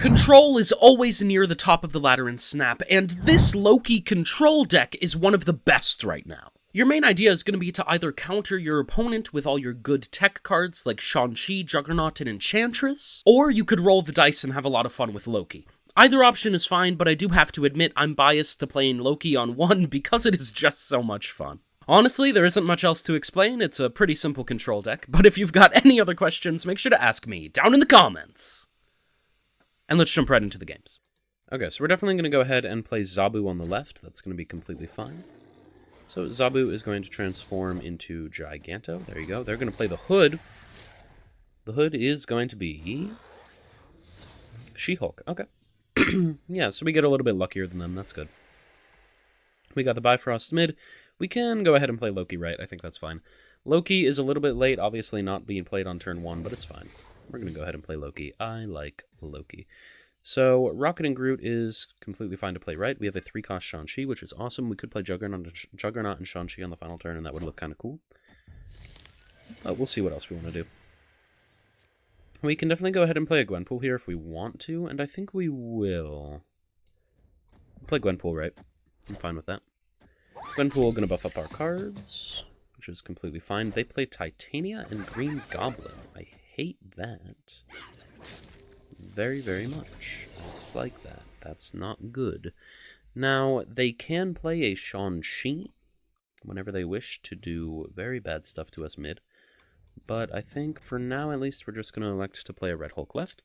Control is always near the top of the ladder in Snap, and this Loki control deck is one of the best right now. Your main idea is going to be to either counter your opponent with all your good tech cards like Shang-Chi, Juggernaut, and Enchantress, or you could roll the dice and have a lot of fun with Loki. Either option is fine, but I do have to admit I'm biased to playing Loki on 1 because it is just so much fun. Honestly, there isn't much else to explain, it's a pretty simple control deck, but if you've got any other questions, make sure to ask me down in the comments. And let's jump right into the games. Okay, so we're definitely going to go ahead and play Zabu on the left. That's going to be completely fine. So Zabu is going to transform into Giganto. There you go. They're going to play the Hood. The Hood is going to be She-Hulk. Okay. Yeah, so we get a little bit luckier than them. That's good. We got the Bifrost mid. We can go ahead and play Loki right. I think that's fine. Loki is a little bit late, obviously not being played on turn 1, but it's fine. We're going to go ahead and play Loki. I like Loki. So, Rocket and Groot is completely fine to play right. We have a 3-cost Shang-Chi, which is awesome. We could play Juggernaut and Shang-Chi on the final turn, and that would look kind of cool. We'll see what else we want to do. We can definitely go ahead and play a Gwenpool here if we want to, and I think we will. Play Gwenpool right. I'm fine with that. Gwenpool going to buff up our cards, which is completely fine. They play Titania and Green Goblin. I hate that very, very much. I dislike that. That's not good. Now, they can play a Shang-Chi whenever they wish to do very bad stuff to us mid, but I think for now, at least, we're just going to elect to play a Red Hulk left.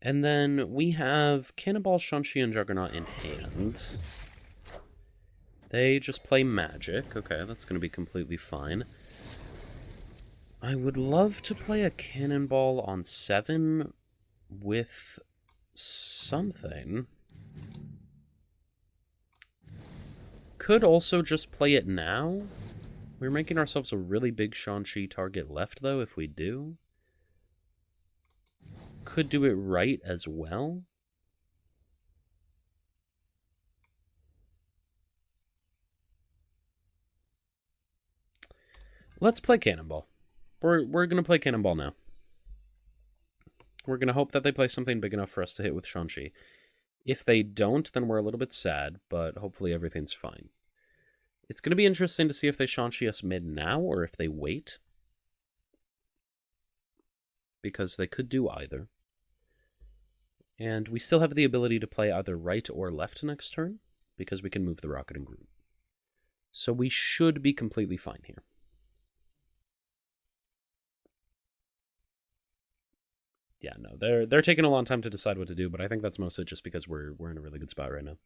And then we have Cannonball, Shang-Chi, and Juggernaut in hand. They just play Magic. Okay, that's going to be completely fine. I would love to play a Cannonball on 7 with something. Could also just play it now. We're making ourselves a really big Shang-Chi target left, though, if we do. Could do it right as well. Let's play Cannonball. We're going to play Cannonball now. We're going to hope that they play something big enough for us to hit with Shang-Chi. If they don't, then we're a little bit sad, but hopefully everything's fine. It's going to be interesting to see if they Shang-Chi us mid now or if they wait. Because they could do either. And we still have the ability to play either right or left next turn, because we can move the Rocket and Groot. So we should be completely fine here. Yeah, no, they're taking a long time to decide what to do, but I think that's mostly just because we're in a really good spot right now.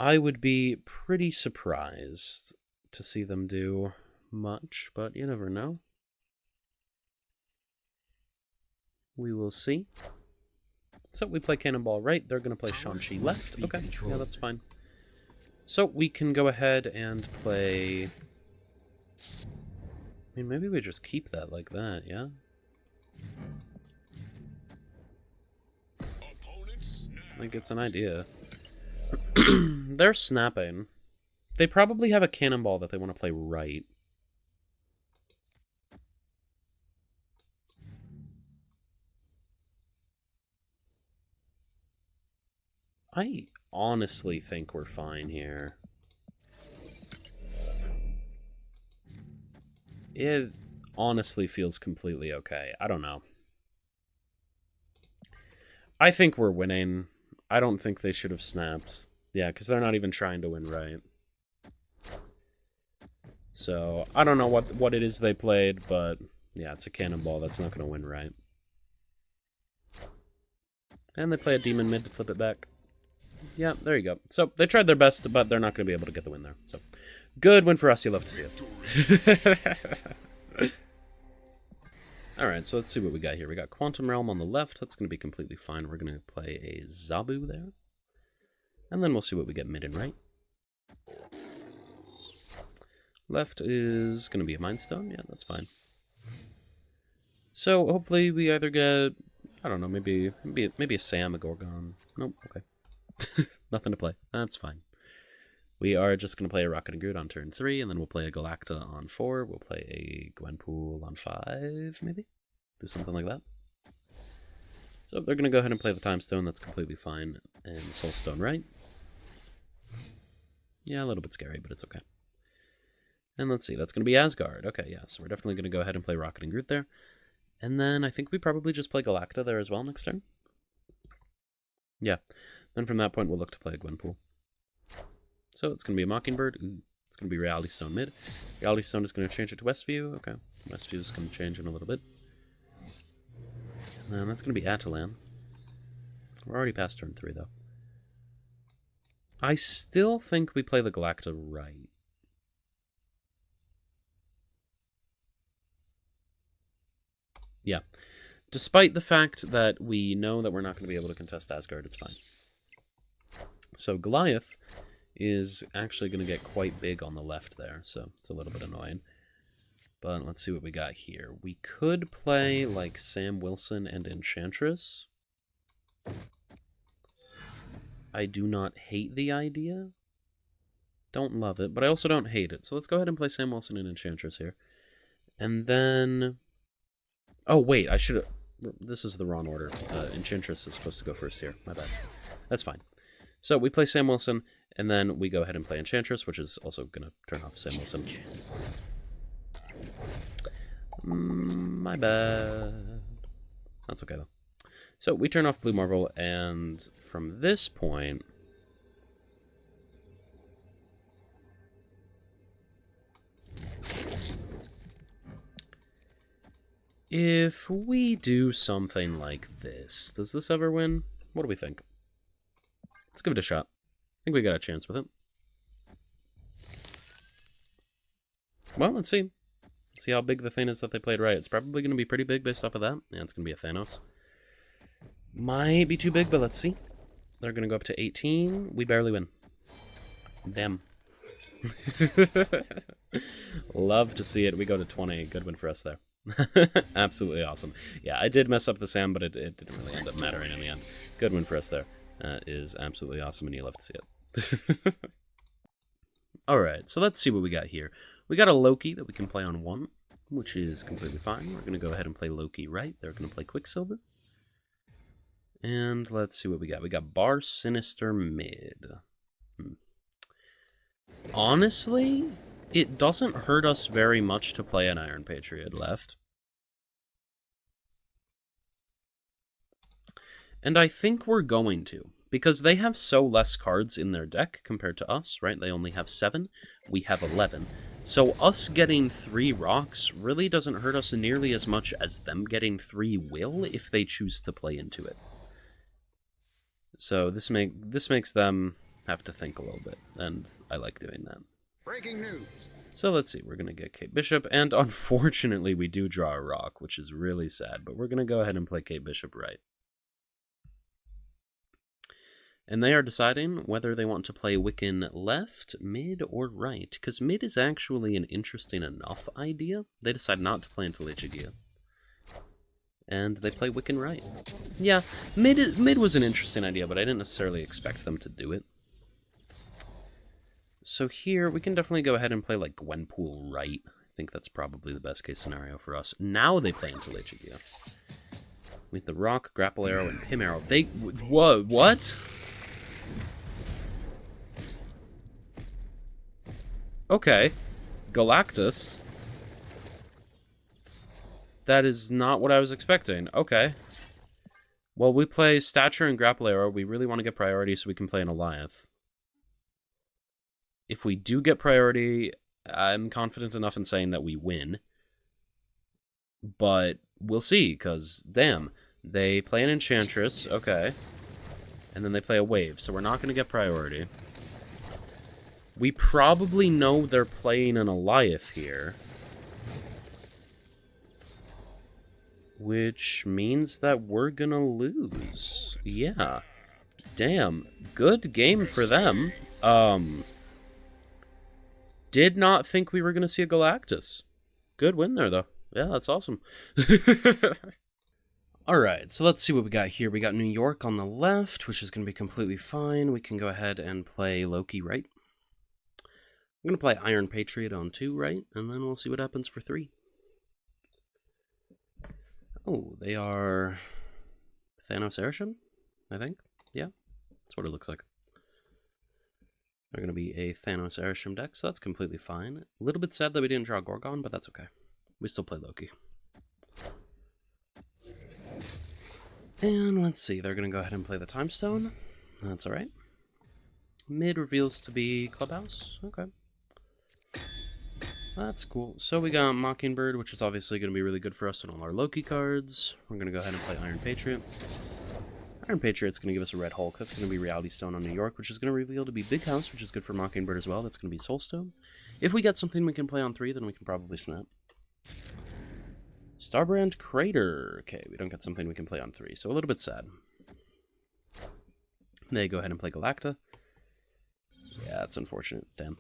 I would be pretty surprised to see them do much, but you never know. We will see. So we play Cannonball right. They're going to play Shang-Chi left. Okay, yeah, that's fine. So we can go ahead and play... I mean, maybe we just keep that like that, yeah? I think it's an idea. They're snapping. They probably have a Cannonball that they want to play right. I honestly think we're fine here. It honestly feels completely okay. I don't know. I think we're winning. I don't think they should have snapped. Yeah, because they're not even trying to win right. So, I don't know what it is they played, but yeah, it's a Cannonball that's not going to win right. And they play a Demon mid to flip it back. Yeah, there you go. So, they tried their best, but they're not going to be able to get the win there. So, good win for us. You love to see it. Alright, so let's see what we got here. We got Quantum Realm on the left. That's going to be completely fine. We're going to play a Zabu there. And then we'll see what we get mid and right. Left is going to be a Mind Stone. Yeah, that's fine. So hopefully we either get, I don't know, maybe a Sam, a Gorgon. Nope, okay. Nothing to play. That's fine. We are just going to play a Rocket and Groot on turn 3, and then we'll play a Galacta on 4. We'll play a Gwenpool on 5, maybe? Do something like that. So they're going to go ahead and play the Time Stone. That's completely fine. And Soul Stone, right? Yeah, a little bit scary, but it's okay. And let's see, that's going to be Asgard. Okay, yeah, so we're definitely going to go ahead and play Rocket and Groot there. And then I think we probably just play Galacta there as well next turn. Yeah, then from that point we'll look to play a Gwenpool. So it's going to be a Mockingbird. Ooh, it's going to be Reality Stone mid. Reality Stone is going to change it to Westview. Okay, Westview is going to change in a little bit. And then that's going to be Atalan. We're already past turn 3, though. I still think we play the Galacta right. Yeah. Despite the fact that we know that we're not going to be able to contest Asgard, it's fine. So Goliath is actually going to get quite big on the left there, so it's a little bit annoying. But let's see what we got here. We could play, like, Sam Wilson and Enchantress. I do not hate the idea. Don't love it, but I also don't hate it. So let's go ahead and play Sam Wilson and Enchantress here. And then... Oh, wait, I should have... This is the wrong order. Enchantress is supposed to go first here. My bad. That's fine. So we play Sam Wilson, and then we go ahead and play Enchantress, which is also going to turn off Sam Wilson. My bad. That's okay, though. So we turn off Blue Marvel, and from this point... If we do something like this, does this ever win? What do we think? Let's give it a shot. I think we got a chance with it. Well, let's see. Let's see how big the thing is that they played right. It's probably going to be pretty big based off of that. Yeah, it's going to be a Thanos. Might be too big, but let's see. They're going to go up to 18. We barely win. Damn. Love to see it. We go to 20. Good win for us there. Absolutely awesome. Yeah, I did mess up the Sam, but it didn't really end up mattering in the end. Good win for us there. That is absolutely awesome, and you love to see it. Alright, so let's see what we got here. We got a Loki that we can play on 1, which is completely fine. We're going to go ahead and play Loki right. They're going to play Quicksilver. And let's see what we got. We got Bar Sinister mid. Honestly, it doesn't hurt us very much to play an Iron Patriot left. And I think we're going to, because they have so less cards in their deck compared to us, right? They only have 7, we have 11. So us getting 3 rocks really doesn't hurt us nearly as much as them getting 3 will if they choose to play into it. So this makes them have to think a little bit, and I like doing that. Breaking news. So let's see, we're going to get Kate Bishop, and unfortunately we do draw a rock, which is really sad, but we're going to go ahead and play Kate Bishop right. And they are deciding whether they want to play Wiccan left, mid, or right, because mid is actually an interesting enough idea. They decide not to play into Lichigia. And they play Wiccan right. Yeah, mid was an interesting idea, but I didn't necessarily expect them to do it. So here, we can definitely go ahead and play, like, Gwenpool right. I think that's probably the best case scenario for us. Now they play into Lichigia. With the Rock, Grapple Arrow, and Pim Arrow. They... Whoa, what? Okay. Galactus. That is not what I was expecting. Okay. Well, we play Stature and Grapple Arrow. We really want to get priority so we can play an Goliath. If we do get priority, I'm confident enough in saying that we win. But we'll see, because, damn, they play an Enchantress, okay. And then they play a Wave, so we're not going to get priority. We probably know they're playing an Goliath here. Which means that we're going to lose. Yeah. Damn. Good game for them. Did not think we were going to see a Galactus. Good win there, though. Yeah, that's awesome. Alright, so let's see what we got here. We got New York on the left, which is going to be completely fine. We can go ahead and play Loki right. I'm going to play Iron Patriot on 2 right, and then we'll see what happens for 3. Oh, they are Thanos Airship, I think. Yeah, that's what it looks like. They're going to be a Thanos Airship deck, so that's completely fine. A little bit sad that we didn't draw Gorgon, but that's okay. We still play Loki. And let's see, they're going to go ahead and play the Time Stone. That's alright. Mid reveals to be Clubhouse. Okay. That's cool. So we got Mockingbird, which is obviously going to be really good for us on all our Loki cards. We're going to go ahead and play Iron Patriot. Iron Patriot's going to give us a Red Hulk. That's going to be Reality Stone on New York, which is going to reveal to be Big House, which is good for Mockingbird as well. That's going to be Soul Stone. If we get something we can play on 3, then we can probably snap. Starbrand Crater. Okay, we don't get something we can play on 3, so a little bit sad. They go ahead and play Galacta. Yeah, that's unfortunate. Damn.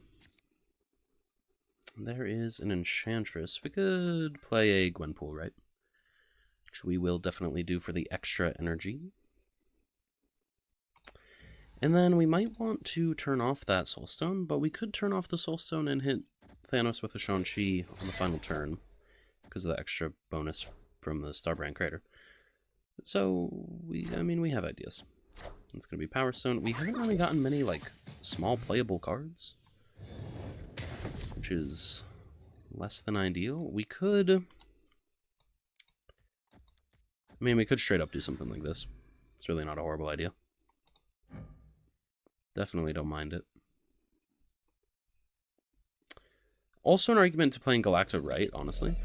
There is an Enchantress. We could play a Gwenpool, right? Which we will definitely do for the extra energy. And then we might want to turn off that Soulstone, but we could turn off the Soulstone and hit Thanos with a Shang-Chi on the final turn, because of the extra bonus from the Starbrand Crater. So, we have ideas. It's going to be Power Stone. We haven't really gotten many, like, small playable cards, which is less than ideal. We could... we could straight up do something like this. It's really not a horrible idea. Definitely don't mind it. Also an argument to playing Galacta right, honestly.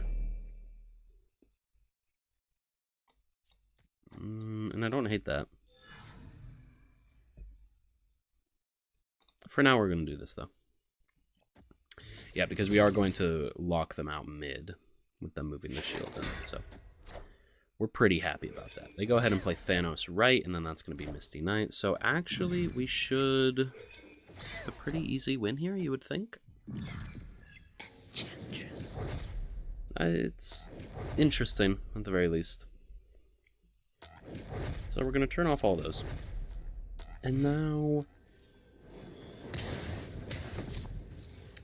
And I don't hate that. For now, we're going to do this, though. Yeah, because we are going to lock them out mid with them moving the shield in, so we're pretty happy about that. They go ahead and play Thanos right, and then that's going to be Misty Knight. So actually, we should have a pretty easy win here, you would think. Enchantress. It's interesting, at the very least. So we're going to turn off all those. And now...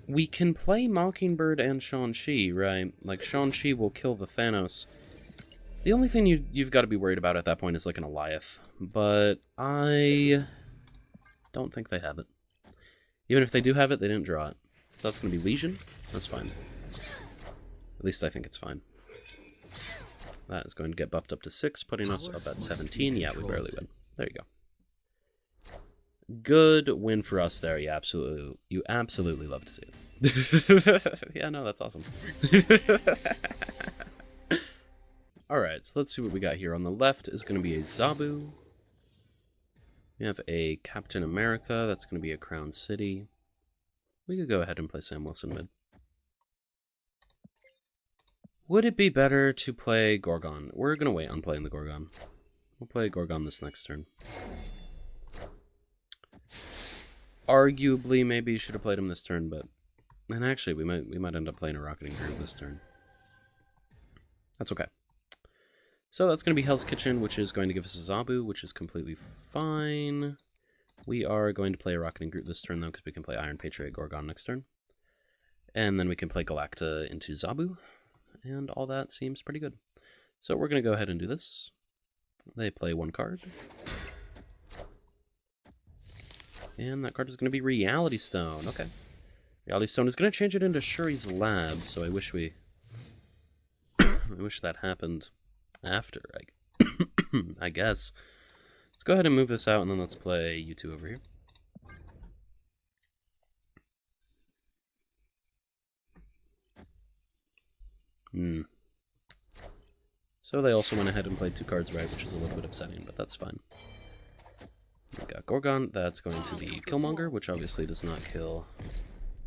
we can play Mockingbird and Shang-Chi, right? Like, Shang-Chi will kill the Thanos. The only thing you've got to be worried about at that point is, like, an Alioth. But I don't think they have it. Even if they do have it, they didn't draw it. So that's going to be Legion. That's fine. At least I think it's fine. That is going to get buffed up to 6, putting us up at 17. Yeah, we barely win. There you go. Good win for us there. You absolutely love to see it. Yeah, no, that's awesome. Alright, so let's see what we got here. On the left is going to be a Zabu. We have a Captain America. That's going to be a Crown City. We could go ahead and play Sam Wilson mid. Would it be better to play Gorgon? We're going to wait on playing the Gorgon. We'll play Gorgon this next turn. Arguably, maybe you should have played him this turn, but... and actually, we might end up playing a Rocketing Groove this turn. That's okay. So that's going to be Hell's Kitchen, which is going to give us a Zabu, which is completely fine. We are going to play a Rocketing Groove this turn, though, because we can play Iron Patriot Gorgon next turn. And then we can play Galacta into Zabu, and all that seems pretty good. So we're going to go ahead and do this. They play one card. And that card is going to be Reality Stone. Okay. Reality Stone is going to change it into Shuri's Lab, so I wish we... I wish that happened after, I guess. Let's go ahead and move this out, and then let's play you two over here. So they also went ahead and played 2 cards right, which is a little bit upsetting, but that's fine. We got Gorgon, that's going to be Killmonger, which obviously does not kill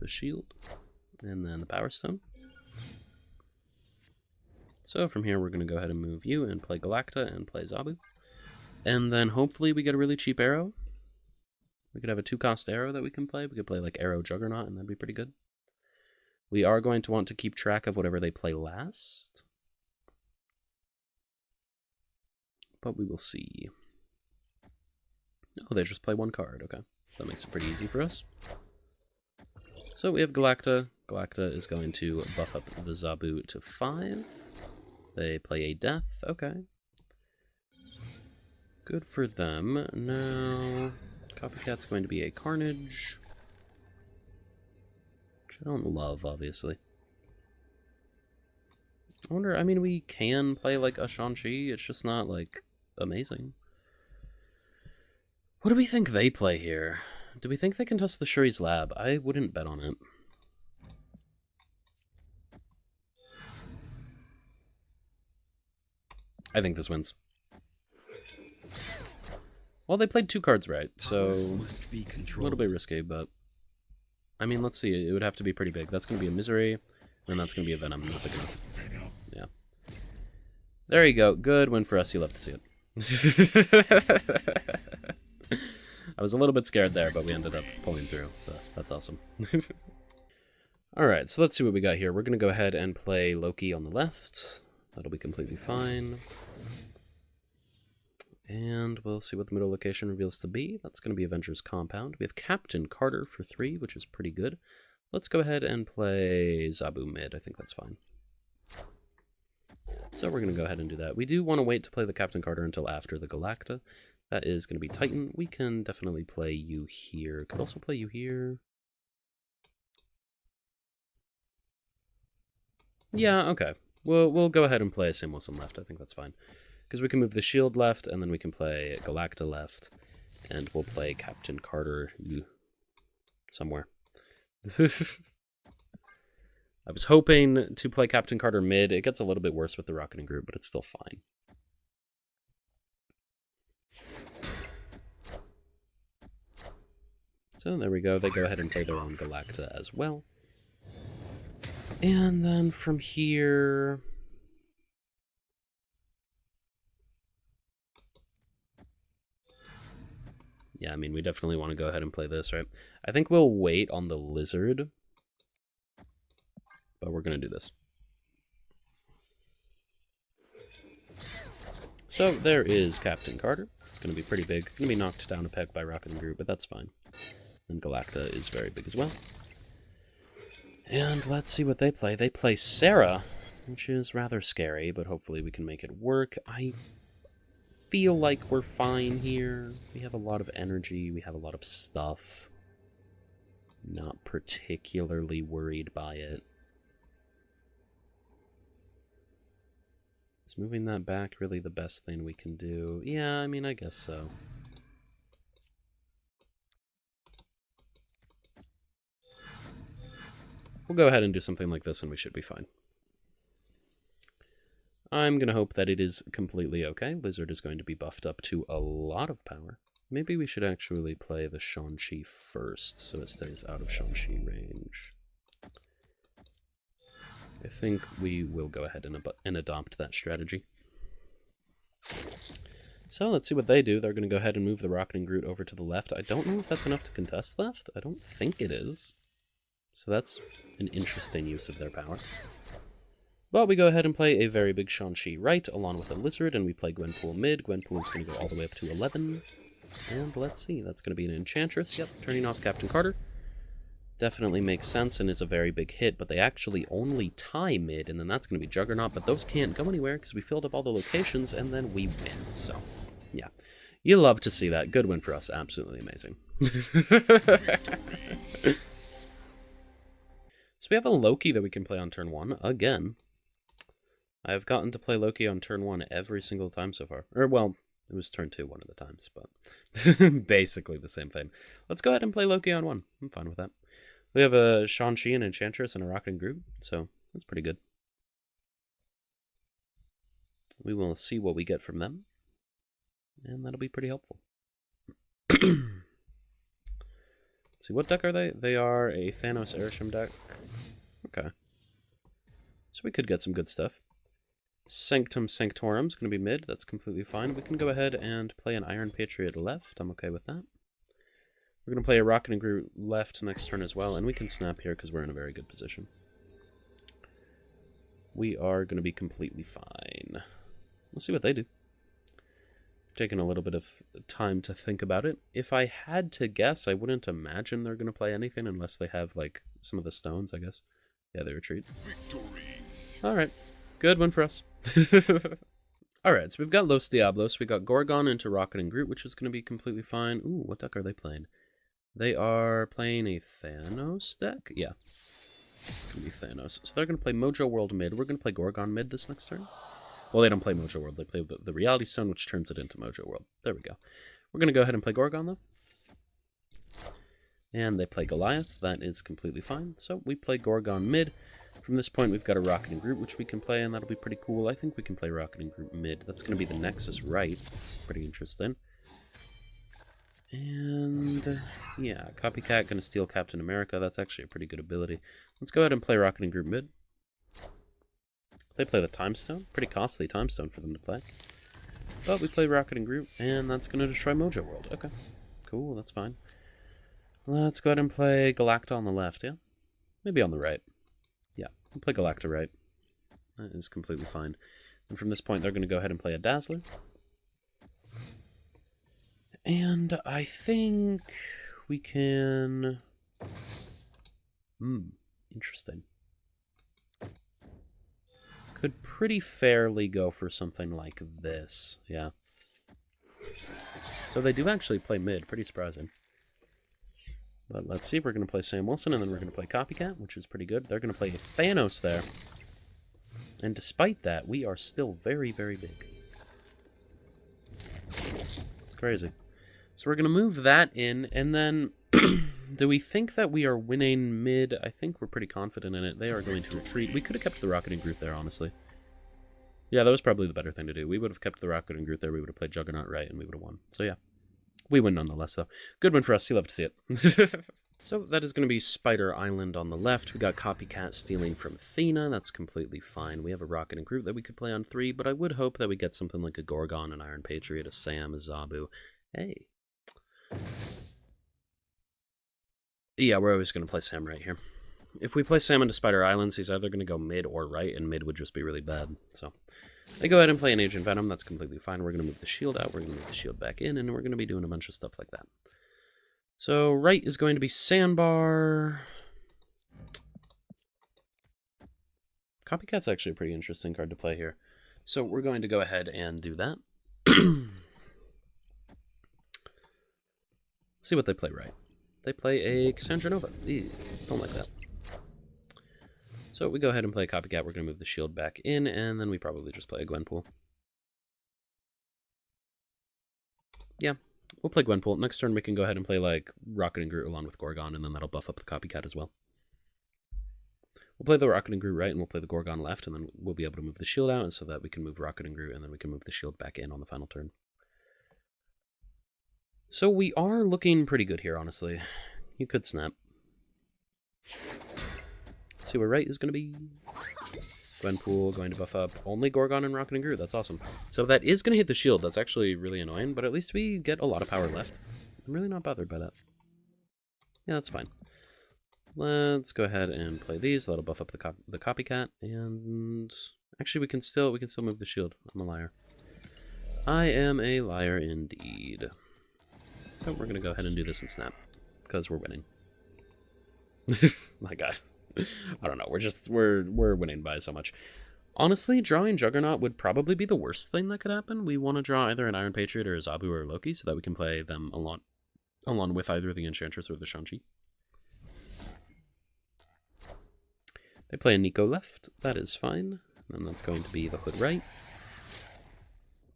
the shield. And then the Power Stone. So from here, we're going to go ahead and move you and play Galacta and play Zabu. And then hopefully we get a really cheap arrow. We could have a 2-cost arrow that we can play. We could play like Arrow Juggernaut, and that'd be pretty good. We are going to want to keep track of whatever they play last. But we will see. Oh, they just play 1 card. Okay. So that makes it pretty easy for us. So we have Galacta. Galacta is going to buff up the Zabu to 5. They play a Death. Okay. Good for them. Now, Copycat's going to be a Carnage, which I don't love, obviously. I wonder, I mean, we can play, like, a Shang-Chi, it's just not, like, amazing. What do we think they play here? Do we think they can test the Shuri's Lab? I wouldn't bet on it. I think this wins. Well, they played 2 cards right, so a little bit risky, but... I mean, let's see, it would have to be pretty big. That's going to be a Misery, and that's going to be a Venom, not big enough. Yeah. There you go. Good win for us. You love to see it. I was a little bit scared there, but we ended up pulling through, so that's awesome. Alright, so let's see what we got here. We're going to go ahead and play Loki on the left. That'll be completely fine. And we'll see what the middle location reveals to be. That's going to be Avengers Compound. We have Captain Carter for 3, which is pretty good. Let's go ahead and play Zabu mid. I think that's fine. So we're going to go ahead and do that. We do want to wait to play the Captain Carter until after the Galacta. That is going to be Titan. We can definitely play you here. Could also play you here. Yeah, okay. We'll go ahead and play Sam Wilson left. I think that's fine. Because we can move the shield left, and then we can play Galacta left, and we'll play Captain Carter somewhere. I was hoping to play Captain Carter mid. It gets a little bit worse with the Rocketing Group, but it's still fine. So there we go. They go ahead and play their own Galacta as well. And then from here... Yeah, I mean, we definitely want to go ahead and play this, right? I think we'll wait on the Lizard, but we're going to do this. So there is Captain Carter. It's going to be pretty big. Going to be knocked down a peg by Rocketing Group, but that's fine. And Galacta is very big as well. And let's see what they play. They play Sarah, which is rather scary, but hopefully we can make it work. I feel like we're fine here. We have a lot of energy. We have a lot of stuff. Not particularly worried by it. Is moving that back really the best thing we can do? Yeah, I mean, I guess so. We'll go ahead and do something like this and we should be fine. I'm going to hope that it is completely okay. Lizard is going to be buffed up to a lot of power. Maybe we should actually play the Shang-Chi first, so it stays out of Shang-Chi range. I think we will go ahead and adopt that strategy. So let's see what they do. They're going to go ahead and move the Rocketing Groot over to the left. I don't know if that's enough to contest left. I don't think it is. So that's an interesting use of their power. But we go ahead and play a very big Shang-Chi right, along with a Lizard, and we play Gwenpool mid. Gwenpool is going to go all the way up to 11. And let's see, that's going to be an Enchantress. Yep, turning off Captain Carter. Definitely makes sense and is a very big hit, but they actually only tie mid, and then that's going to be Juggernaut, but those can't go anywhere because we filled up all the locations, and then we win. So, yeah. You love to see that. Good win for us. Absolutely amazing. So we have a Loki that we can play on turn 1 again. I have gotten to play Loki on turn 1 every single time so far. Or, well, it was turn 2 one of the times, but basically the same thing. Let's go ahead and play Loki on 1. I'm fine with that. We have a Shang-Chi, an Enchantress, and a Rocketing Groot, so that's pretty good. We will see what we get from them, and that'll be pretty helpful. Let's see, what deck are they? They are a Thanos Airshim deck. Okay. So we could get some good stuff. Sanctum Sanctorum is going to be mid. That's completely fine. We can go ahead and play an Iron Patriot left. I'm okay with that. We're going to play a Rocketing Groot left next turn as well, and we can snap here because we're in a very good position. We are going to be completely fine. We'll see what they do. Taking a little bit of time to think about it. If I had to guess, I wouldn't imagine they're going to play anything unless they have, like, some of the stones, I guess. Yeah, they retreat. Alright. Good one for us. Alright, so we've got Los Diablos. We got Gorgon into Rocket and Groot, which is going to be completely fine. Ooh, what deck are they playing? They are playing a Thanos deck? Yeah. It's going to be Thanos. So they're going to play Mojo World mid. We're going to play Gorgon mid this next turn. Well, they don't play Mojo World. They play the Reality Stone, which turns it into Mojo World. There we go. We're going to go ahead and play Gorgon, though. And they play Goliath. That is completely fine. So we play Gorgon mid. From this point, we've got a Rocket and Groot, which we can play, and that'll be pretty cool. I think we can play Rocket and Groot mid. That's going to be the Nexus right. Pretty interesting. And, yeah, Copycat going to steal Captain America. That's actually a pretty good ability. Let's go ahead and play Rocket and Groot mid. They play the Time Stone. Pretty costly Time Stone for them to play. But we play Rocket and Groot, and that's going to destroy Mojo World. Okay, cool, that's fine. Let's go ahead and play Galacta on the left, yeah? Maybe on the right. Yeah, we'll play Galacta right. That is completely fine. And from this point, they're going to go ahead and play a Dazzler. And I think we can... interesting. Could pretty fairly go for something like this, yeah. So they do actually play mid, pretty surprising. But let's see, we're going to play Sam Wilson, and then we're going to play Copycat, which is pretty good. They're going to play Thanos there. And despite that, we are still very, very big. It's crazy. So we're going to move that in, and then... do we think that we are winning mid? I think we're pretty confident in it. They are going to retreat. We could have kept the Rocket and Groot there, honestly. Yeah, that was probably the better thing to do. We would have kept the Rocket and Groot there. We would have played Juggernaut right, and we would have won. So yeah. We win nonetheless, though. Good win for us. You love to see it. So that is going to be Spider Island on the left. We got Copycat stealing from Athena. That's completely fine. We have a Rocket and Groot that we could play on 3, but I would hope that we get something like a Gorgon, an Iron Patriot, a Sam, a Zabu. Hey. Yeah, we're always going to play Sam right here. If we play Sam into Spider Islands, he's either going to go mid or right, and mid would just be really bad. So they go ahead and play an Agent Venom. That's completely fine. We're going to move the shield out. We're going to move the shield back in, and we're going to be doing a bunch of stuff like that. So right is going to be Sandbar. Copycat's actually a pretty interesting card to play here. So we're going to go ahead and do that. See what they play right. They play a Cassandra Nova. Ew, don't like that. So we go ahead and play a Copycat. We're going to move the shield back in, and then we probably just play a Gwenpool. Yeah, we'll play Gwenpool. Next turn we can go ahead and play like Rocket and Groot along with Gorgon, and then that'll buff up the Copycat as well. We'll play the Rocket and Groot right, and we'll play the Gorgon left, and then we'll be able to move the shield out, and so that we can move Rocket and Groot, and then we can move the shield back in on the final turn. So we are looking pretty good here, honestly. You could snap. See where right is going to be. Gwenpool going to buff up only Gorgon and Rocket and Groot. That's awesome. So that is going to hit the shield. That's actually really annoying, but at least we get a lot of power left. I'm really not bothered by that. Yeah, that's fine. Let's go ahead and play these. That'll buff up the Copycat, and actually we can still move the shield. I'm a liar. I am a liar indeed. So we're gonna go ahead and do this and snap because we're winning. My God, I don't know. We're winning by so much. Honestly, drawing Juggernaut would probably be the worst thing that could happen. We want to draw either an Iron Patriot or a Zabu or a Loki so that we can play them along with either the Enchantress or the Shang-Chi. They play a Nico left. That is fine. And that's going to be the Hood right.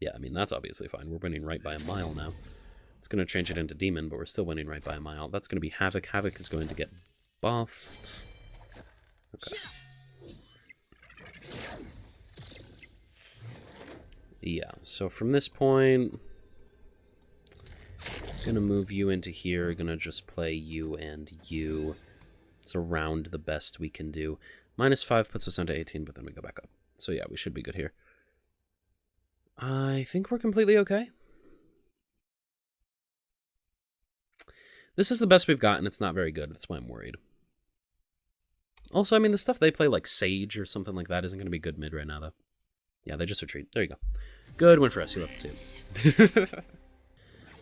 Yeah, I mean, that's obviously fine. We're winning right by a mile now. It's going to change it into Demon, but we're still winning right by a mile. That's going to be Havoc. Havoc is going to get buffed. Okay. Yeah, so from this point, I'm going to move you into here. Going to just play you and you. It's around the best we can do. -5 puts us down to 18, but then we go back up. So yeah, we should be good here. I think we're completely okay. This is the best we've got, and it's not very good. That's why I'm worried. Also, I mean, the stuff they play, like Sage or something like that, isn't going to be good mid right now, though. Yeah, they just retreat. There you go. Good win for us. You'll have to see it.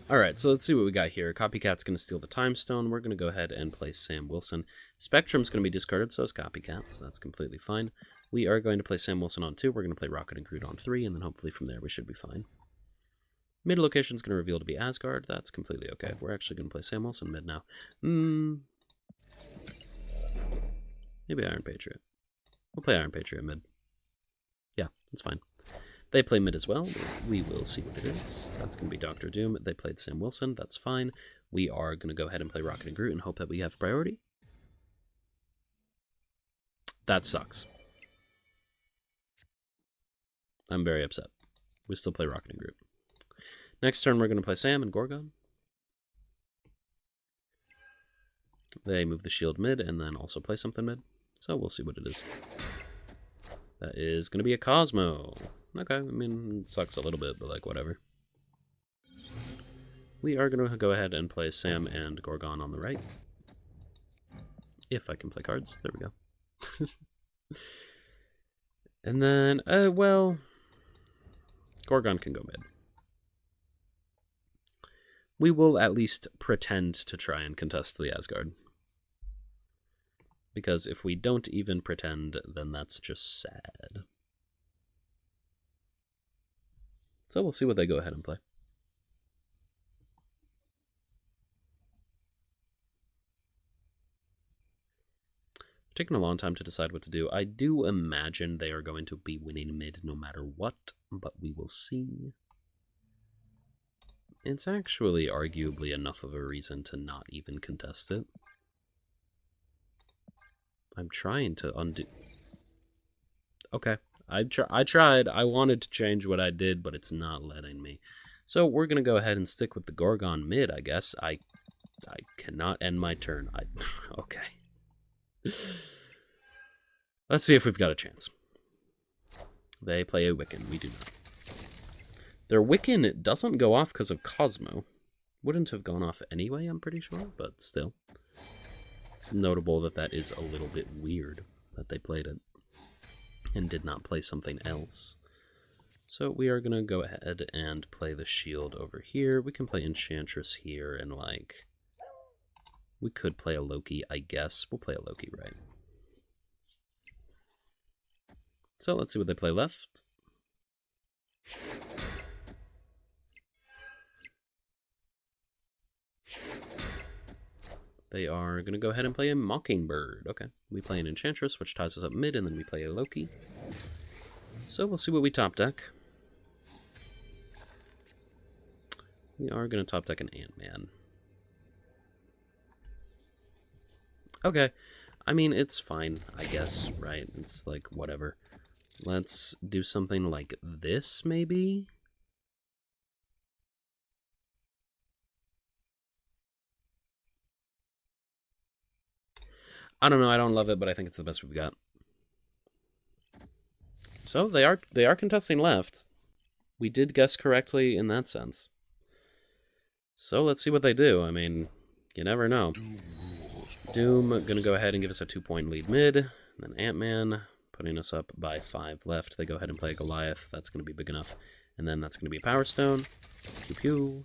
Alright, so let's see what we got here. Copycat's going to steal the Time Stone. We're going to go ahead and play Sam Wilson. Spectrum's going to be discarded, so is Copycat, so that's completely fine. We are going to play Sam Wilson on 2. We're going to play Rocket and Groot on 3, and then hopefully from there we should be fine. Mid location is going to reveal to be Asgard. That's completely okay. We're actually going to play Sam Wilson mid now. Maybe Iron Patriot. We'll play Iron Patriot mid. Yeah, that's fine. They play mid as well. We will see what it is. That's going to be Dr. Doom. They played Sam Wilson. That's fine. We are going to go ahead and play Rocket and Groot and hope that we have priority. That sucks. I'm very upset. We still play Rocket and Groot. Next turn, we're going to play Sam and Gorgon. They move the shield mid and then also play something mid. So we'll see what it is. That is going to be a Cosmo. Okay, I mean, it sucks a little bit, but like, whatever. We are going to go ahead and play Sam and Gorgon on the right. If I can play cards. There we go. And then, well, Gorgon can go mid. We will at least pretend to try and contest the Asgard. Because if we don't even pretend, then that's just sad. So we'll see what they go ahead and play. Taking a long time to decide what to do. I do imagine they are going to be winning mid no matter what, but we will see. It's actually arguably enough of a reason to not even contest it. I'm trying to undo... Okay, I tried. I wanted to change what I did, but it's not letting me. So we're going to go ahead and stick with the Gorgon mid, I guess. I cannot end my turn. Okay. Let's see if we've got a chance. They play a Wiccan. We do not. Their Wiccan doesn't go off because of Cosmo. Wouldn't have gone off anyway, I'm pretty sure, but still. It's notable that that is a little bit weird that they played it and did not play something else. So we are going to go ahead and play the shield over here. We can play Enchantress here and, like, we could play a Loki, I guess. We'll play a Loki, right? So let's see what they play left. They are going to go ahead and play a Mockingbird. Okay, we play an Enchantress, which ties us up mid, and then we play a Loki. So we'll see what we top deck. We are going to top deck an Ant-Man. Okay, I mean, it's fine, I guess, right? It's like, whatever. Let's do something like this, maybe? I don't know, I don't love it, but I think it's the best we've got. So, they are contesting left. We did guess correctly in that sense. So, let's see what they do. I mean, you never know. Doom gonna go ahead and give us a 2-point lead mid. Then Ant-Man putting us up by 5 left. They go ahead and play Goliath. That's gonna be big enough. And then that's gonna be a Power Stone. Pew pew.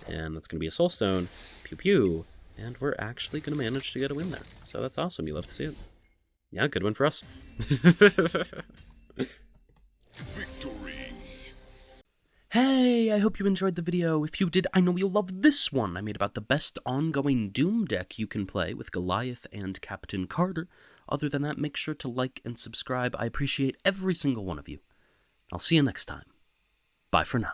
And that's gonna be a Soul Stone. Pew pew. And we're actually gonna manage to get a win there. So that's awesome. You love to see it. Yeah, good win for us. Victory! Hey, I hope you enjoyed the video. If you did, I know you'll love this one I made about the best ongoing Doom deck you can play with Goliath and Captain Carter. Other than that, make sure to like and subscribe. I appreciate every single one of you. I'll see you next time. Bye for now.